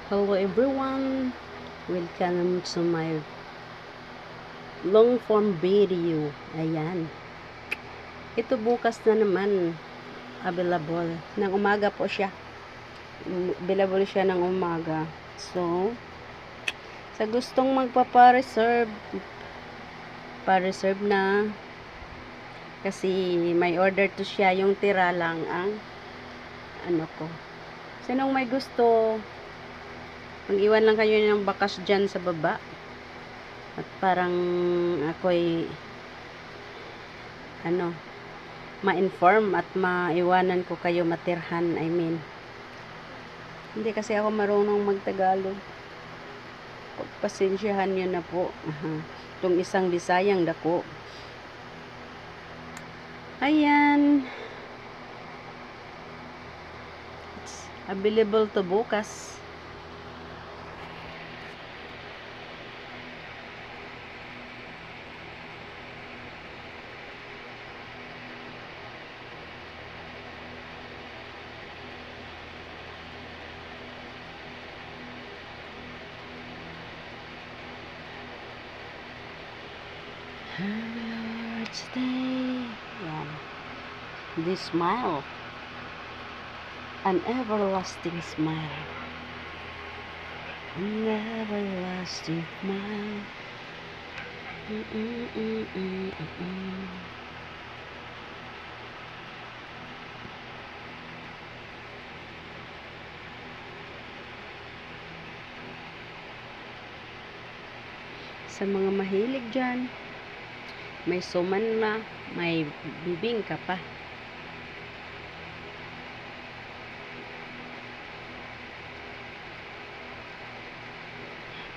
Hello everyone, welcome to my long form video. Ayan, ito bukas na naman available ng umaga po siya, available siya ng umaga. So sa gustong magpapa-reserve, pa-reserve na kasi may order to siya, yung tira lang ang ano ko. Sinong may gusto, mag-iwan lang kayo ng bakas dyan sa baba. At parang ako'y ma-inform at maiwanan ko kayo matirhan. Hindi kasi ako marunong magtagalog. Pagpasensyahan nyo na po. Itong isang Bisayang dako. Ayan. It's available to bukas. Happy Lord's Day. Yan. This smile. An everlasting smile. An everlasting smile. Sa mga mahilig dyan, may suman na, may bibingka pa.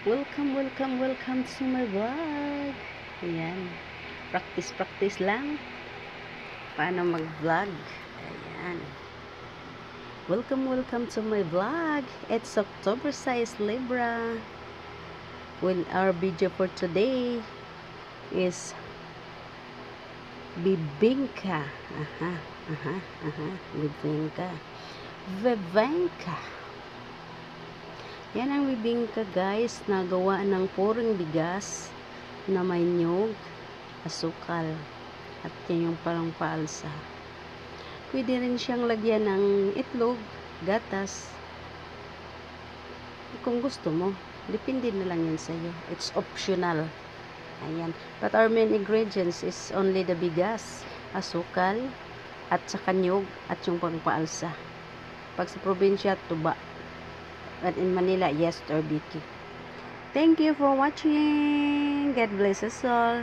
Welcome to my vlog. Ayan, practice lang paano mag vlog. Ayan, welcome to my vlog. It's October 6 Libra. Well, our video for today is bibingka. Bibingka. Yan ang bibingka, guys, na gawa ng puring bigas na may nyug, asukal, at yan yung parang paalsa. Pwede rin siyang lagyan ng itlog, gatas, kung gusto mo. Depende na lang yan sa'yo. It's optional. Ayan. But our main ingredients is only the bigas, asukal, at saka nyug, at yung pangpaalsa. Pag sa probinsya, tuba. But in Manila, yes, or biki. Thank you for watching. God bless us all.